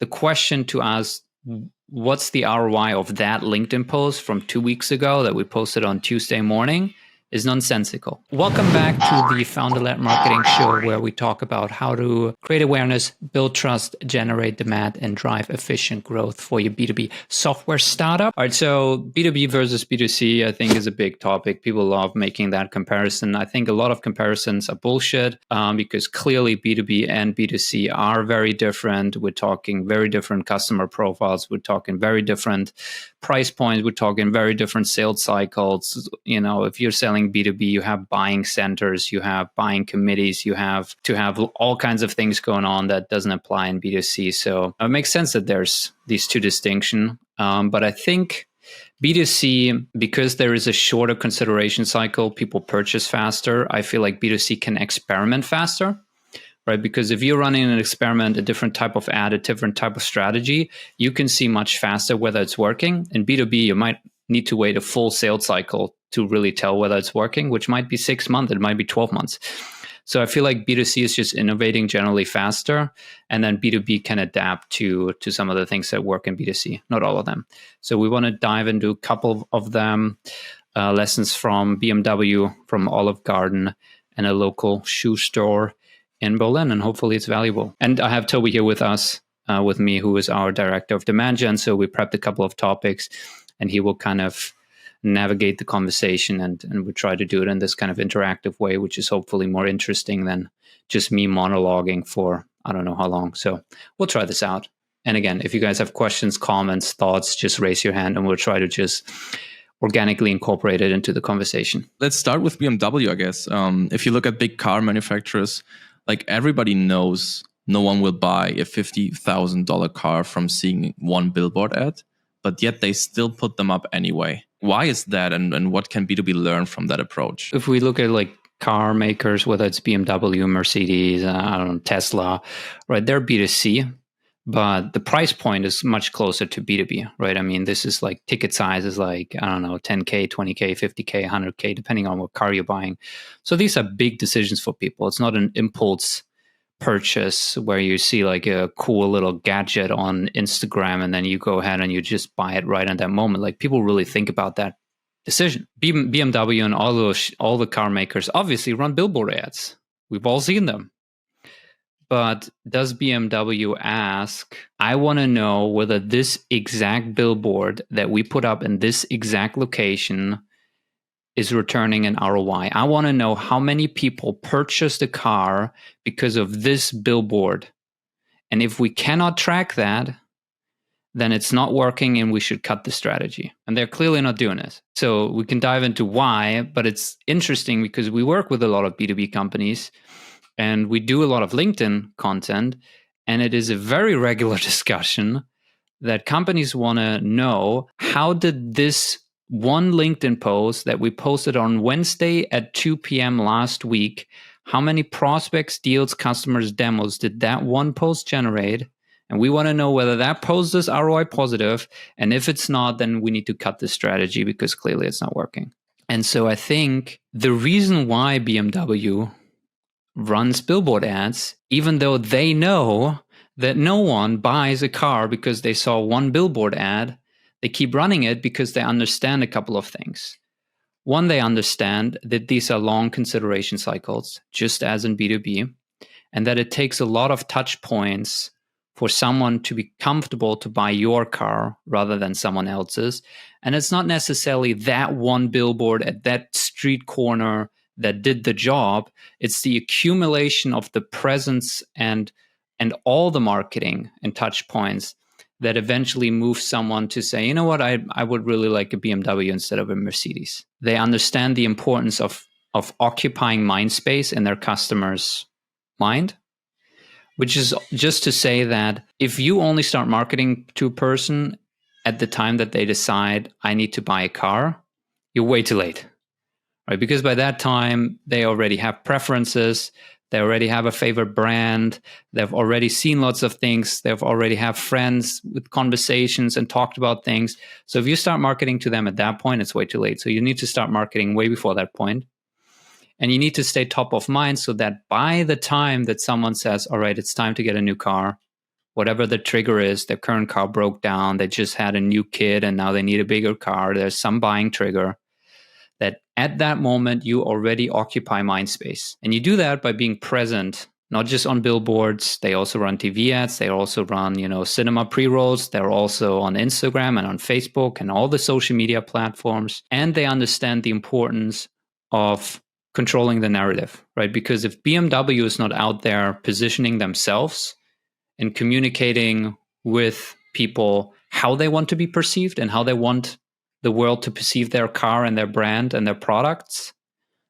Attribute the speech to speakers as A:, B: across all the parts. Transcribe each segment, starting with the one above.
A: the question to ask, what's the ROI of that LinkedIn post from 2 weeks ago that we posted on Tuesday morning, is nonsensical. Welcome back to the Founder-Led Marketing Show, where we talk about how to create awareness, build trust, generate demand, and drive efficient growth for your B2B software startup. All right, so B2B versus B2C, I think, is a big topic. People love making that comparison. I think a lot of comparisons are bullshit because clearly B2B and B2C are very different. We're talking very different customer profiles. We're talking very different price points. We're talking very different sales cycles. You know, if you're selling B2B, you have buying centers, you have buying committees, you have to have all kinds of things going on that doesn't apply in B2C. So it makes sense that there's these two distinctions. But I think B2C, because there is a shorter consideration cycle, people purchase faster. I feel like B2C can experiment faster. Right? Because if you're running an experiment, a different type of ad, a different type of strategy, you can see much faster whether it's working. In B2B, you might need to wait a full sales cycle to really tell whether it's working, which might be 6 months, it might be 12 months. So I feel like B2C is just innovating generally faster, and then B2B can adapt to some of the things that work in B2C, not all of them. So we want to dive into a couple of them, lessons from BMW, from Olive Garden, and a local shoe store in Berlin, and hopefully it's valuable. And I have Toby here with us, with me, who is our director of demand gen. So we prepped a couple of topics, and he will kind of navigate the conversation, and we try to do it in this kind of interactive way, which is hopefully more interesting than just me monologuing for I don't know how long. So we'll try this out. And again, if you guys have questions, comments, thoughts, just raise your hand, and we'll try to just organically incorporate it into the conversation.
B: Let's start with BMW, I guess. If you look at big car manufacturers, like everybody knows no one will buy a $50,000 car from seeing one billboard ad, but yet they still put them up anyway. Why is that, and what can B2B learn from that approach?
A: If we look at like car makers, whether it's BMW, Mercedes, I don't know, Tesla, right, they're B2C, but the price point is much closer to B2B, right? I mean, this is like ticket size is like, I don't know, 10K, 20K, 50K, 100K, depending on what car you're buying. So these are big decisions for people. It's not an impulse purchase where you see like a cool little gadget on Instagram and then you go ahead and you just buy it right at that moment. Like people really think about that decision. BMW and all the car makers obviously run billboard ads. We've all seen them. But does BMW ask, I want to know whether this exact billboard that we put up in this exact location is returning an ROI? I want to know how many people purchased a car because of this billboard. And if we cannot track that, then it's not working and we should cut the strategy. And they're clearly not doing it. So we can dive into why, but it's interesting because we work with a lot of B2B companies and we do a lot of LinkedIn content. And it is a very regular discussion that companies want to know, how did this one LinkedIn post that we posted on Wednesday at 2 p.m. last week, how many prospects, deals, customers, demos did that one post generate? And we want to know whether that post is ROI positive. And if it's not, then we need to cut the strategy because clearly it's not working. And so I think the reason why BMW runs billboard ads, even though they know that no one buys a car because they saw one billboard ad, they keep running it because they understand a couple of things. One, they understand that these are long consideration cycles, just as in B2B, and that it takes a lot of touch points for someone to be comfortable to buy your car rather than someone else's. And it's not necessarily that one billboard at that street corner that did the job. It's the accumulation of the presence and all the marketing and touch points that eventually move someone to say, you know what, I would really like a BMW instead of a Mercedes. They understand the importance of occupying mind space in their customer's mind, which is just to say that if you only start marketing to a person at the time that they decide, I need to buy a car, you're way too late, right? Because by that time, they already have preferences. They already have a favorite brand. They've already seen lots of things. They've already have friends with conversations and talked about things. So if you start marketing to them at that point, it's way too late. So you need to start marketing way before that point. And you need to stay top of mind so that by the time that someone says, all right, it's time to get a new car, whatever the trigger is, their current car broke down, they just had a new kid and now they need a bigger car, there's some buying trigger, that at that moment you already occupy mind space. And you do that by being present, not just on billboards. They also run TV ads. They also run, cinema pre-rolls. They're also on Instagram and on Facebook and all the social media platforms. And they understand the importance of controlling the narrative, right? Because if BMW is not out there positioning themselves and communicating with people how they want to be perceived and how they want the world to perceive their car and their brand and their products,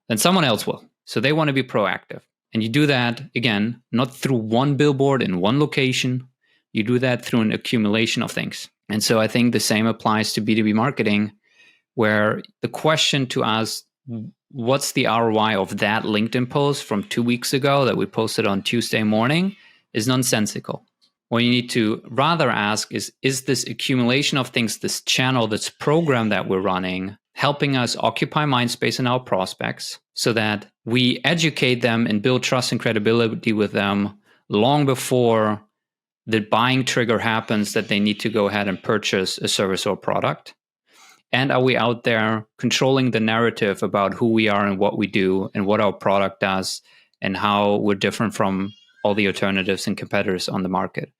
A: then someone else will. So they want to be proactive. And you do that, again, not through one billboard in one location. You do that through an accumulation of things. And so I think the same applies to B2B marketing, where the question to ask, what's the ROI of that LinkedIn post from 2 weeks ago that we posted on Tuesday morning, is nonsensical. What you need to rather ask is this accumulation of things, this channel, this program that we're running, helping us occupy mind space in our prospects so that we educate them and build trust and credibility with them long before the buying trigger happens that they need to go ahead and purchase a service or product? And are we out there controlling the narrative about who we are and what we do and what our product does and how we're different from all the alternatives and competitors on the market?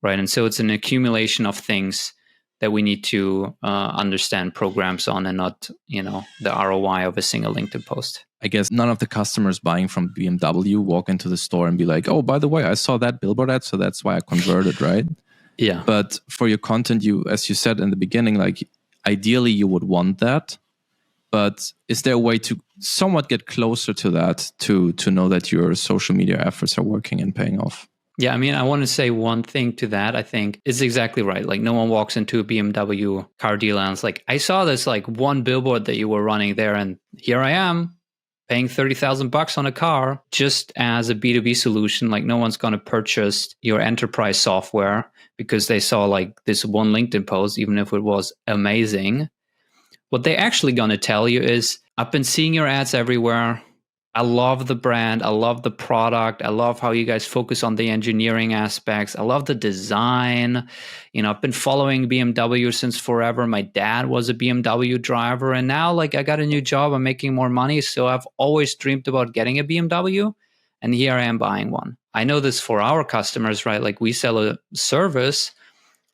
A: Right. And so it's an accumulation of things that we need to understand programs on, and not, the ROI of a single LinkedIn post.
B: I guess none of the customers buying from BMW walk into the store and be like, oh, by the way, I saw that billboard ad, so that's why I converted, right?
A: Yeah.
B: But for your content, as you said in the beginning, like ideally you would want that. But is there a way to somewhat get closer to that to know that your social media efforts are working and paying off?
A: Yeah, I mean, I want to say one thing to that. I think it's exactly right. Like, no one walks into a BMW car dealer and it's like, I saw this like one billboard that you were running there, and here I am paying $30,000 on a car. Just as a B2B solution, like, no one's going to purchase your enterprise software because they saw like this one LinkedIn post, even if it was amazing. What they're actually going to tell you is, I've been seeing your ads everywhere. I love the brand. I love the product. I love how you guys focus on the engineering aspects. I love the design. I've been following BMW since forever. My dad was a BMW driver, and now like I got a new job. I'm making more money. So I've always dreamed about getting a BMW, and here I am buying one. I know this for our customers, right? Like, we sell a service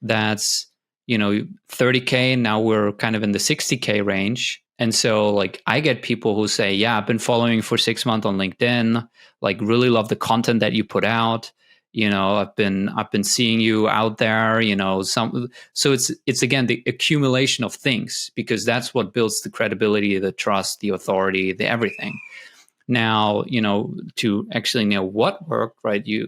A: that's, $30K, and now we're kind of in the $60K range. And so like I get people who say, yeah, I've been following you for 6 months on LinkedIn, like really love the content that you put out. I've been seeing you out there, so it's again, the accumulation of things, because that's what builds the credibility, the trust, the authority, the everything. Now, to actually know what worked, right? You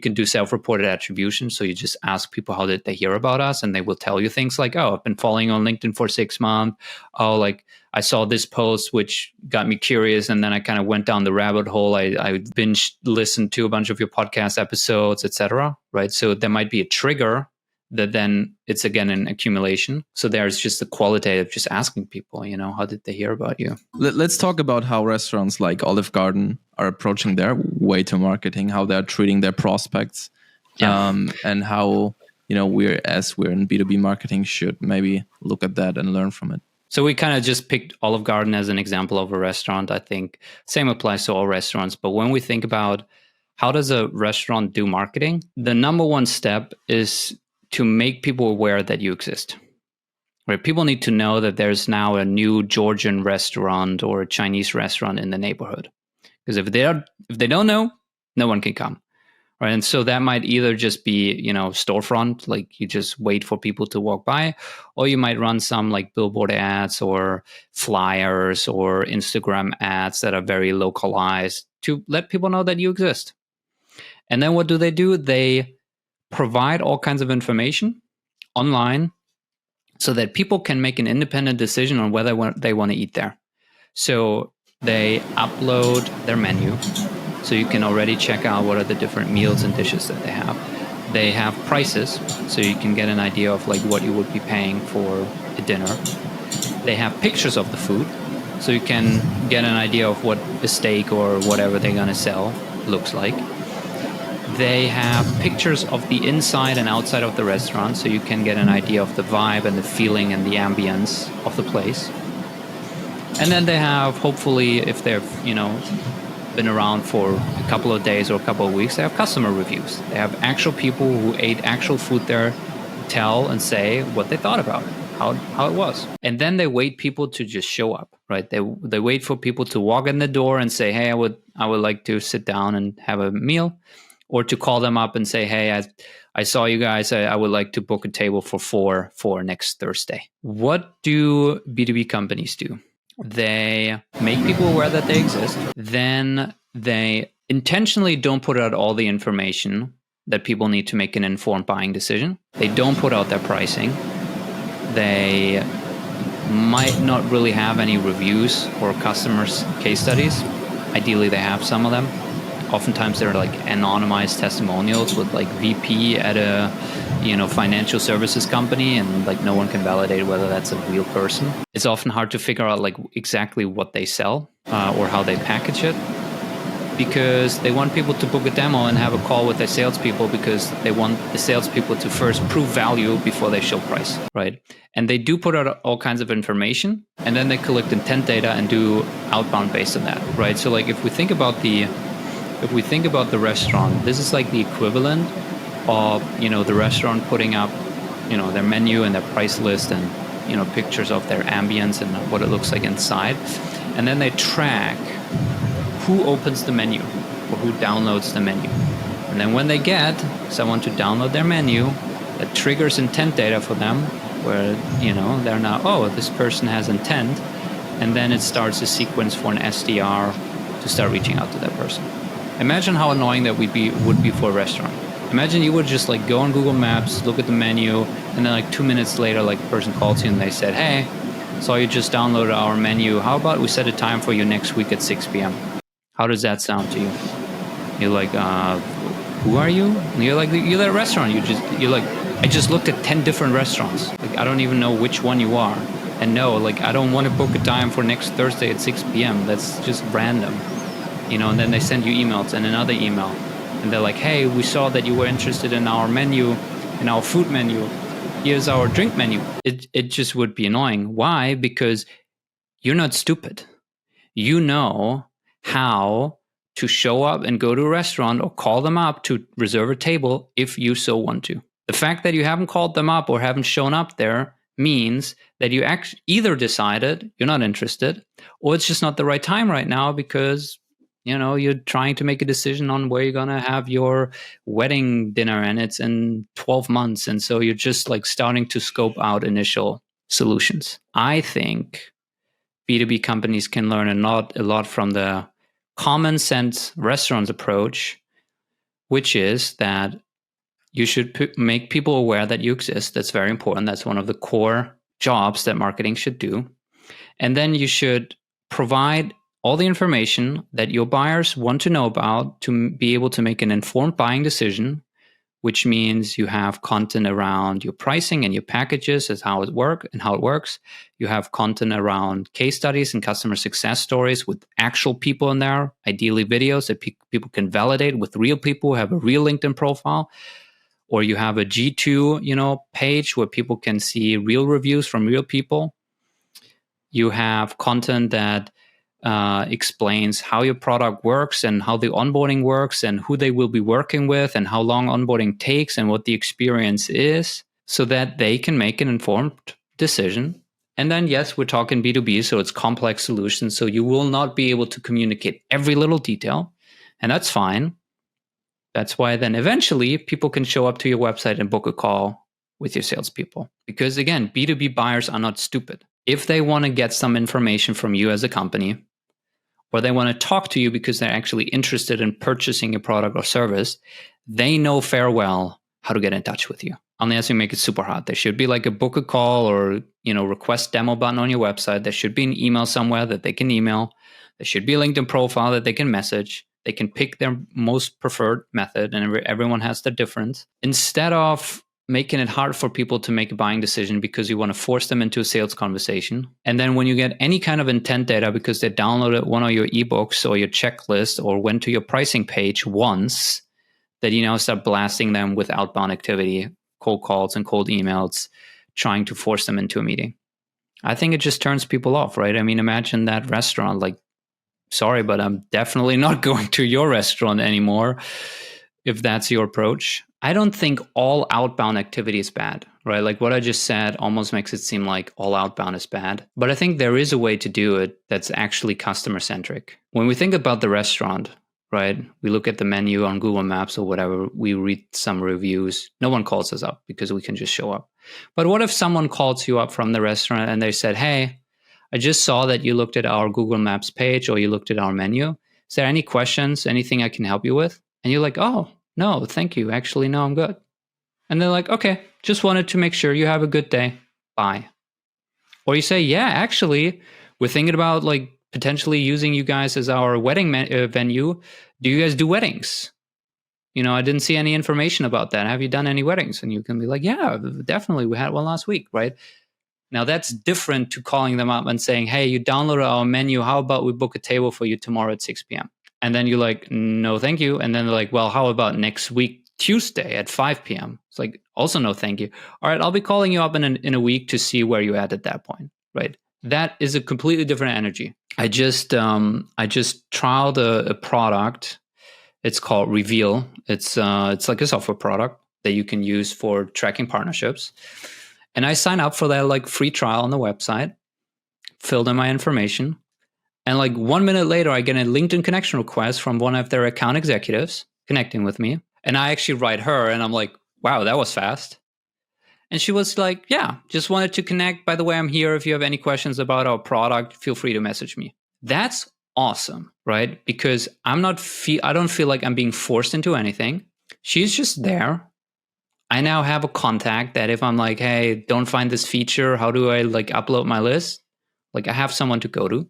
A: can do self-reported attribution. So you just ask people, how did they hear about us? And they will tell you things like, oh, I've been following on LinkedIn for 6 months. Oh, like I saw this post, which got me curious. And then I kind of went down the rabbit hole. I binge listened to a bunch of your podcast episodes, etc. Right. So there might be a trigger that then it's again an accumulation. So there's just the qualitative, just asking people, how did they hear about you?
B: Let's talk about how restaurants like Olive Garden are approaching their way to marketing, how they're treating their prospects, and how, we're in B2B marketing should maybe look at that and learn from it.
A: So we kind of just picked Olive Garden as an example of a restaurant. I think same applies to all restaurants. But when we think about how does a restaurant do marketing, the number one step is to make people aware that you exist. Right? People need to know that there's now a new Georgian restaurant or a Chinese restaurant in the neighborhood. Because if they don't know, no one can come. Right? And so that might either just be, storefront, like you just wait for people to walk by, or you might run some like billboard ads or flyers or Instagram ads that are very localized to let people know that you exist. And then what do? They provide all kinds of information online so that people can make an independent decision on whether they want to eat there. So they upload their menu, so you can already check out what are the different meals and dishes that they have. They have prices, so you can get an idea of like what you would be paying for a dinner. They have pictures of the food, so you can get an idea of what a steak or whatever they're going to sell looks like. They have pictures of the inside and outside of the restaurant, so you can get an idea of the vibe and the feeling and the ambience of the place. And then they have, hopefully, if they've, been around for a couple of days or a couple of weeks, they have customer reviews. They have actual people who ate actual food there tell and say what they thought about it, how it was. And then they wait people to just show up, right? They wait for people to walk in the door and say, hey, I would like to sit down and have a meal, or to call them up and say, hey, I saw you guys. I would like to book a table for 4 for next Thursday. What do B2B companies do? They make people aware that they exist. Then they intentionally don't put out all the information that people need to make an informed buying decision. They don't put out their pricing. They might not really have any reviews or customers' case studies. Ideally, they have some of them. Oftentimes, they're like anonymized testimonials with like VP at a financial services company, and like no one can validate whether that's a real person. It's often hard to figure out like exactly what they sell or how they package it, because they want people to book a demo and have a call with their salespeople, because they want the salespeople to first prove value before they show price, right? And they do put out all kinds of information, and then they collect intent data and do outbound based on that, right? So like if we think about the restaurant, this is like the equivalent of the restaurant putting up their menu and their price list and pictures of their ambience and what it looks like inside, and then they track who opens the menu or who downloads the menu. And then when they get someone to download their menu, that triggers intent data for them, where they're now, oh, this person has intent, and then it starts a sequence for an SDR to start reaching out to that person. Imagine how annoying that would be for a restaurant. Imagine you would just like go on Google Maps, look at the menu, and then like 2 minutes later, like a person calls you and they said, hey, saw you just downloaded our menu. How about we set a time for you next week at 6 p.m.? How does that sound to you? You're like, who are you? And you're at a restaurant. You're like, I just looked at 10 different restaurants. Like, I don't even know which one you are. And no, like, I don't want to book a time for next Thursday at 6 p.m. That's just random. And then they send you emails and another email. And they're like, hey, we saw that you were interested in our menu, in our food menu. Here's our drink menu. It just would be annoying. Why? Because you're not stupid. You know how to show up and go to a restaurant or call them up to reserve a table if you so want to. The fact that you haven't called them up or haven't shown up there means that you either decided you're not interested, or it's just not the right time right now because you're trying to make a decision on where you're going to have your wedding dinner, and it's in 12 months. And so you're just like starting to scope out initial solutions. I think B2B companies can learn a lot from the common sense restaurants approach, which is that you should make people aware that you exist. That's very important. That's one of the core jobs that marketing should do. And then you should provide all the information that your buyers want to know about to be able to make an informed buying decision, which means you have content around your pricing and your packages as how it works. You have content around case studies and customer success stories with actual people in there, ideally videos that people can validate with real people who have a real LinkedIn profile. Or you have a G2, page where people can see real reviews from real people. You have content that explains how your product works and how the onboarding works and who they will be working with and how long onboarding takes and what the experience is, so that they can make an informed decision. And then, yes, we're talking B2B, so it's complex solutions. So you will not be able to communicate every little detail, and that's fine. That's why then eventually people can show up to your website and book a call with your salespeople. Because again, B2B buyers are not stupid. If they want to get some information from you as a company, or they want to talk to you because they're actually interested in purchasing a product or service, they know fair well how to get in touch with you. Unless you make it super hard. There should be like a book a call or request demo button on your website. There should be an email somewhere that they can email. There should be a LinkedIn profile that they can message. They can pick their most preferred method, and everyone has their difference. Instead of making it hard for people to make a buying decision because you want to force them into a sales conversation. And then when you get any kind of intent data because they downloaded one of your ebooks or your checklist or went to your pricing page once, that you now start blasting them with outbound activity, cold calls and cold emails, trying to force them into a meeting. I think it just turns people off, right? I mean, imagine that restaurant, like, sorry, but I'm definitely not going to your restaurant anymore if that's your approach. I don't think all outbound activity is bad, right? Like what I just said almost makes it seem like all outbound is bad. But I think there is a way to do it that's actually customer centric. When we think about the restaurant, right? We look at the menu on Google Maps or whatever, we read some reviews. No one calls us up because we can just show up. But what if someone calls you up from the restaurant and they said, hey, I just saw that you looked at our Google Maps page or you looked at our menu. Is there any questions, anything I can help you with? And you're like, oh, no, thank you. Actually, no, I'm good. And they're like, okay, just wanted to make sure you have a good day. Bye. Or you say, yeah, actually, we're thinking about like potentially using you guys as our wedding venue. Do you guys do weddings? I didn't see any information about that. Have you done any weddings? And you can be like, yeah, definitely. We had one last week, right? Now that's different to calling them up and saying, hey, you downloaded our menu. How about we book a table for you tomorrow at 6 p.m.? And then you're like, no, thank you. And then they're like, well, how about next week, Tuesday at 5 p.m.? It's like, also no, thank you. All right, I'll be calling you up in a week to see where you're at that point, right? That is a completely different energy. I just trialed a product. It's called Reveal. It's like a software product that you can use for tracking partnerships. And I sign up for that like free trial on the website, filled in my information. And like 1 minute later, I get a LinkedIn connection request from one of their account executives connecting with me. And I actually write her and I'm like, wow, that was fast. And she was like, yeah, just wanted to connect. By the way, I'm here. If you have any questions about our product, feel free to message me. That's awesome, right? Because I don't feel like I'm being forced into anything. She's just there. I now have a contact that if I'm like, hey, don't find this feature, how do I like upload my list? Like I have someone to go to.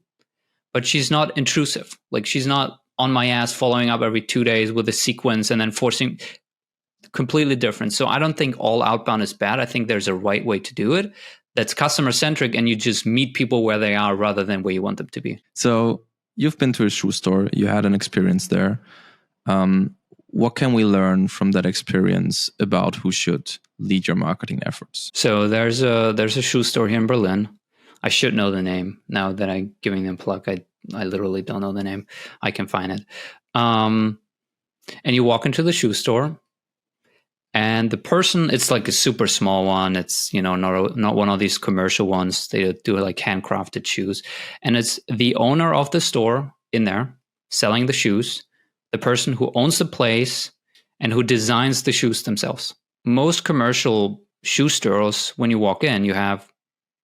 A: But she's not intrusive. Like she's not on my ass following up every 2 days with a sequence and then forcing. Completely different. So I don't think all outbound is bad. I think there's a right way to do it that's customer centric and you just meet people where they are rather than where you want them to be.
B: So you've been to a shoe store. You had an experience there. What can we learn from that experience about who should lead your marketing efforts?
A: So there's a shoe store here in Berlin. I should know the name now that I'm giving them a plug. I literally don't know the name. I can find it. And you walk into the shoe store and the person, it's like a super small one. It's, not one of these commercial ones. They do like handcrafted shoes. And it's the owner of the store in there selling the shoes, the person who owns the place and who designs the shoes themselves. Most commercial shoe stores, when you walk in, you have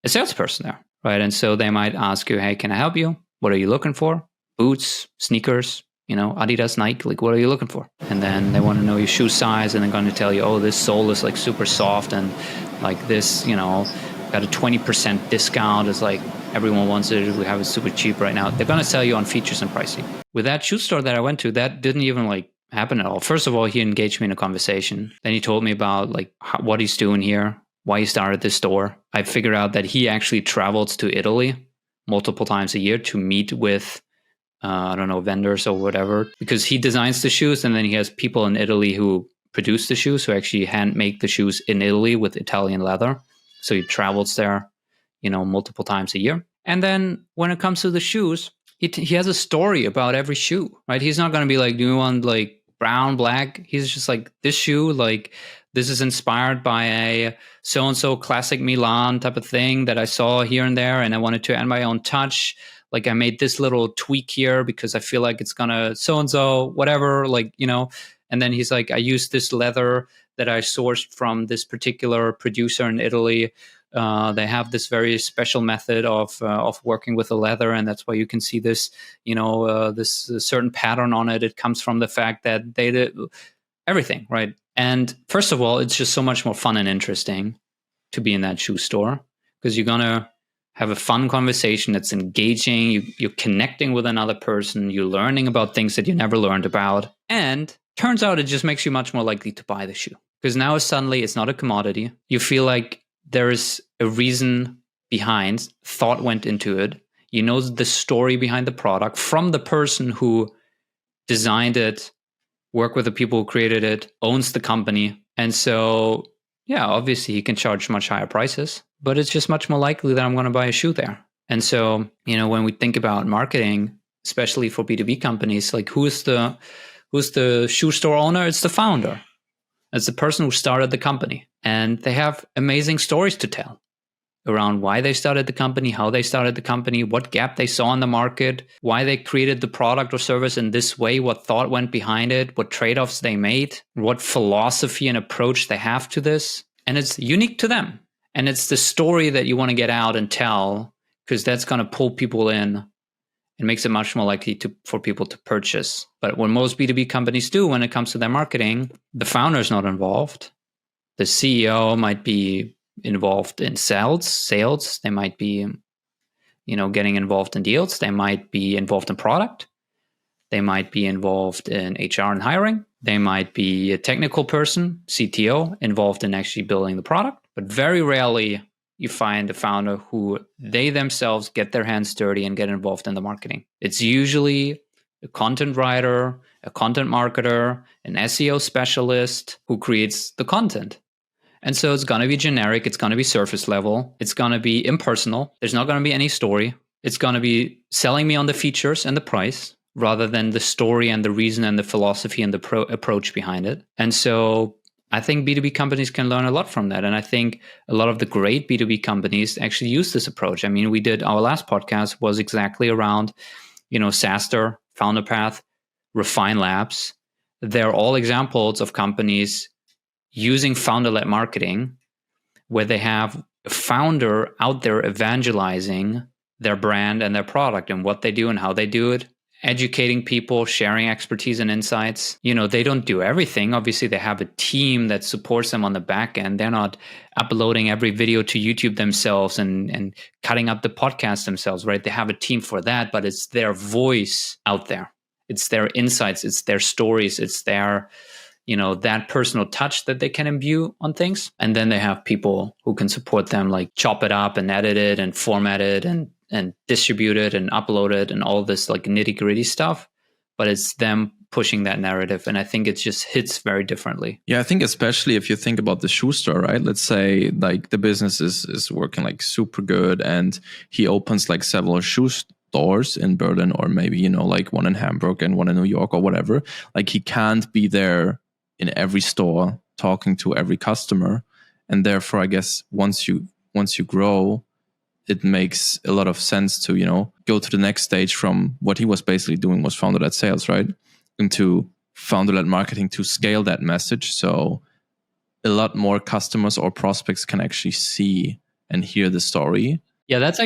A: a salesperson there. Right. And so they might ask you, hey, can I help you? What are you looking for? Boots, sneakers, Adidas, Nike, like what are you looking for? And then they want to know your shoe size and they're going to tell you, oh, this sole is like super soft and like this, got a 20% discount. It's like everyone wants it. We have it super cheap right now. They're going to sell you on features and pricing. With that shoe store that I went to, that didn't even like happen at all. First of all, he engaged me in a conversation. Then he told me about like what he's doing here, why he started this store. I figured out that he actually travels to Italy multiple times a year to meet with, vendors or whatever, because he designs the shoes and then he has people in Italy who produce the shoes, who actually hand make the shoes in Italy with Italian leather. So he travels there, multiple times a year. And then when it comes to the shoes, he has a story about every shoe, right? He's not going to be like, do you want like brown, black? He's just like, this shoe, like, this is inspired by a so-and-so classic Milan type of thing that I saw here and there, and I wanted to add my own touch. Like I made this little tweak here because I feel like it's gonna so-and-so, whatever, And then he's like, I used this leather that I sourced from this particular producer in Italy. They have this very special method of working with the leather, and that's why you can see this, this certain pattern on it. It comes from the fact that they did everything, right? And first of all, it's just so much more fun and interesting to be in that shoe store because you're going to have a fun conversation that's engaging. You're connecting with another person. You're learning about things that you never learned about. And turns out it just makes you much more likely to buy the shoe because now suddenly it's not a commodity. You feel like there is a reason behind, thought went into it. You know the story behind the product from the person who designed it, work with the people who created it, owns the company. And so, yeah, obviously he can charge much higher prices, but it's just much more likely that I'm going to buy a shoe there. And so, when we think about marketing, especially for B2B companies, like who's the shoe store owner? It's the founder. It's the person who started the company. And they have amazing stories to tell around why they started the company, how they started the company, what gap they saw in the market, why they created the product or service in this way, what thought went behind it, what trade-offs they made, what philosophy and approach they have to this. And it's unique to them. And it's the story that you want to get out and tell, because that's going to pull people in and makes it much more likely for people to purchase. But what most B2B companies do when it comes to their marketing, the founder's not involved. The CEO might be involved in sales. They might be, getting involved in deals. They might be involved in product. They might be involved in HR and hiring. They might be a technical person, CTO, involved in actually building the product. But very rarely you find a founder who they themselves get their hands dirty and get involved in the marketing. It's usually a content writer, a content marketer, an SEO specialist who creates the content. And so it's going to be generic. It's going to be surface level. It's going to be impersonal. There's not going to be any story. It's going to be selling me on the features and the price rather than the story and the reason and the philosophy and the approach behind it. And so I think B2B companies can learn a lot from that. And I think a lot of the great B2B companies actually use this approach. I mean, we did our last podcast was exactly around, SaaStr, Founder Path, Refine Labs. They're all examples of companies using founder-led marketing where they have a founder out there evangelizing their brand and their product and what they do and how they do it, educating people, sharing expertise and insights. They don't do everything. Obviously, they have a team that supports them on the back end. They're not uploading every video to YouTube themselves and cutting up the podcast themselves, right? They have a team for that, but it's their voice out there. It's their insights. It's their stories. It's their that personal touch that they can imbue on things. And then they have people who can support them, like chop it up and edit it and format it and distribute it and upload it and all this like nitty gritty stuff. But it's them pushing that narrative. And I think it just hits very differently.
B: Yeah, I think especially if you think about the shoe store, right? Let's say like the business is working like super good and he opens like several shoe stores in Berlin or maybe, like one in Hamburg and one in New York or whatever. Like he can't be there in every store talking to every customer. And therefore, I guess once you grow, it makes a lot of sense to, go to the next stage from what he was basically doing was founder-led sales, right? Into founder-led marketing to scale that message. So a lot more customers or prospects can actually see and hear the story.
A: Yeah, that's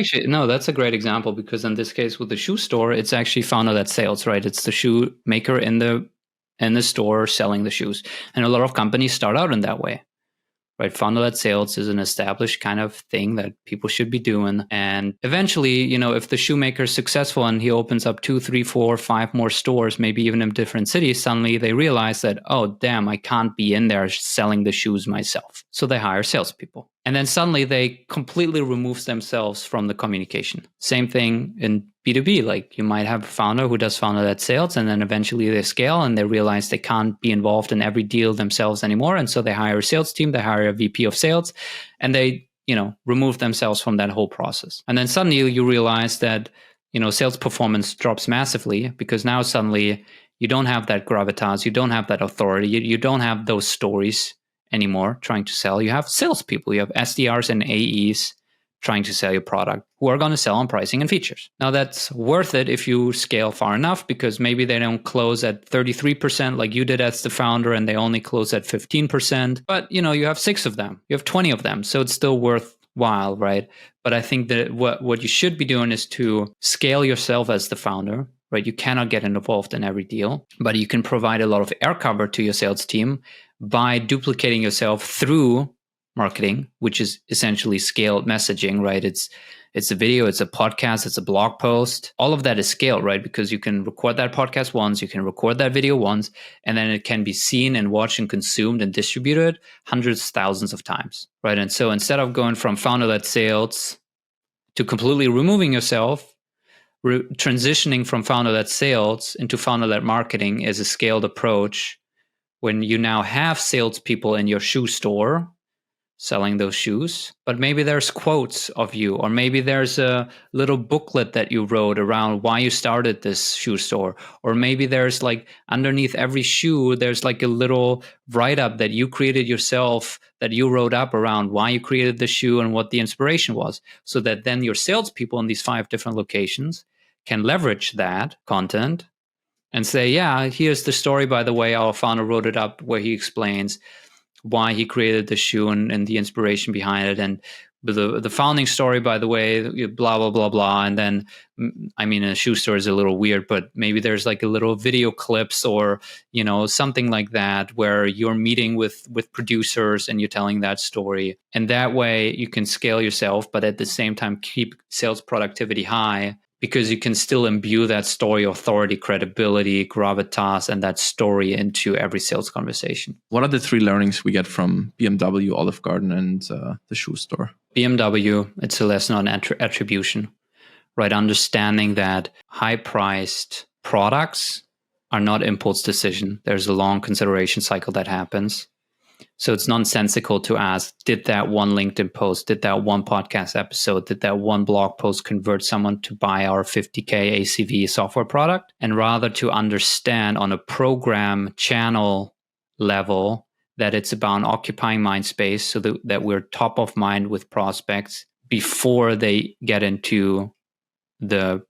A: a great example because in this case with the shoe store, it's actually founder-led sales, right? It's the shoe maker in the store selling the shoes. And a lot of companies start out in that way, right? Founder-led sales is an established kind of thing that people should be doing. And eventually, if the shoemaker is successful and he opens up 2, 3, 4, 5 more stores, maybe even in different cities, suddenly they realize that, oh, damn, I can't be in there selling the shoes myself. So they hire salespeople. And then suddenly they completely remove themselves from the communication. Same thing in B2B. Like you might have a founder who does founder-led sales and then eventually they scale and they realize they can't be involved in every deal themselves anymore. And so they hire a sales team, they hire a VP of sales, and they, remove themselves from that whole process. And then suddenly you realize that, sales performance drops massively because now suddenly you don't have that gravitas, you don't have that authority, you don't have those stories anymore trying to sell. You have salespeople, you have SDRs and AEs trying to sell your product who are going to sell on pricing and features. Now that's worth it if you scale far enough because maybe they don't close at 33% like you did as the founder and they only close at 15%. But you have 6 of them, you have 20 of them. So it's still worthwhile, right? But I think that what you should be doing is to scale yourself as the founder, right? You cannot get involved in every deal, but you can provide a lot of air cover to your sales team by duplicating yourself through marketing, which is essentially scaled messaging, right? It's a video, it's a podcast, it's a blog post. All of that is scaled, right? Because you can record that podcast once, you can record that video once, and then it can be seen and watched and consumed and distributed hundreds, thousands of times, right? And so instead of going from founder-led sales to completely removing yourself, transitioning from founder-led sales into founder-led marketing is a scaled approach when you now have salespeople in your shoe store selling those shoes, but maybe there's quotes of you, or maybe there's a little booklet that you wrote around why you started this shoe store, or maybe there's like underneath every shoe, there's like a little write-up that you created yourself, that you wrote up around why you created the shoe and what the inspiration was, so that then your salespeople in these 5 different locations can leverage that content and say, yeah, here's the story, by the way, our founder wrote it up where he explains why he created the shoe and the inspiration behind it, and the founding story, by the way, blah blah blah blah. And then, I mean, a shoe store is a little weird, but maybe there's like a little video clips or something like that where you're meeting with producers and you're telling that story, and that way you can scale yourself, but at the same time keep sales productivity high, because you can still imbue that story authority, credibility, gravitas, and that story into every sales conversation.
B: What are the 3 learnings we get from BMW, Olive Garden, and the shoe store?
A: BMW, it's a lesson on attribution, right? Understanding that high-priced products are not impulse decision. There's a long consideration cycle that happens. So it's nonsensical to ask, did that one LinkedIn post, did that one podcast episode, did that one blog post convert someone to buy our 50K ACV software product? And rather to understand on a program channel level that it's about occupying mind space, so that we're top of mind with prospects before they get into the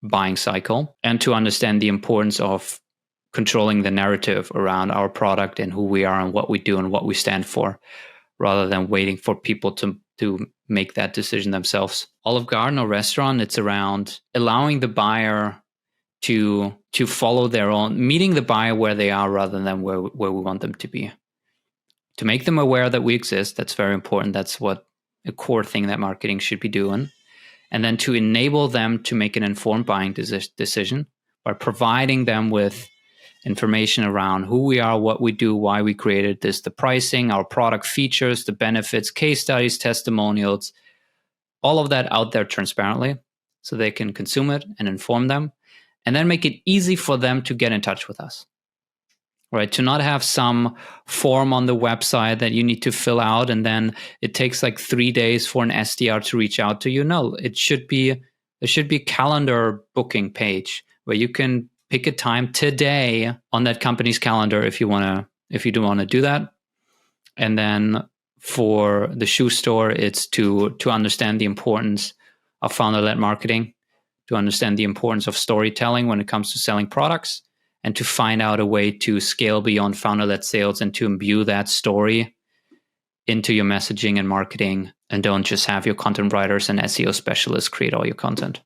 A: buying cycle, and to understand the importance of controlling the narrative around our product and who we are and what we do and what we stand for, rather than waiting for people to make that decision themselves. Olive Garden or restaurant, it's around allowing the buyer to follow their own, meeting the buyer where they are rather than where we want them to be. To make them aware that we exist, that's very important. That's what a core thing that marketing should be doing. And then to enable them to make an informed buying decision by providing them with information around who we are, what we do, why we created this, the pricing, our product features, the benefits, case studies, testimonials, all of that out there transparently so they can consume it and inform them, and then make it easy for them to get in touch with us, right? To not have some form on the website that you need to fill out and then it takes like 3 days for an SDR to reach out to you. No, there should be a calendar booking page where you can pick a time today on that company's calendar if you do want to do that. And then for the shoe store, it's to understand the importance of founder-led marketing, to understand the importance of storytelling when it comes to selling products, and to find out a way to scale beyond founder-led sales and to imbue that story into your messaging and marketing, and don't just have your content writers and SEO specialists create all your content.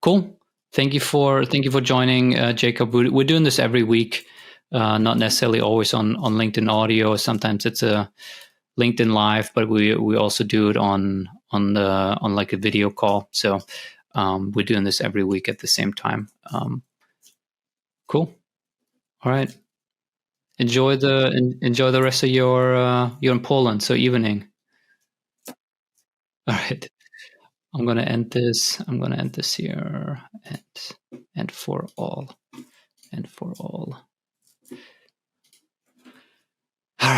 A: Cool. Thank you for joining, Jacob. We're doing this every week, not necessarily always on LinkedIn audio. Sometimes it's a LinkedIn live, but we also do it on like a video call. So we're doing this every week at the same time. Cool. All right. Enjoy the rest of you're in Poland, so evening. All right. I'm gonna end this here, and for all.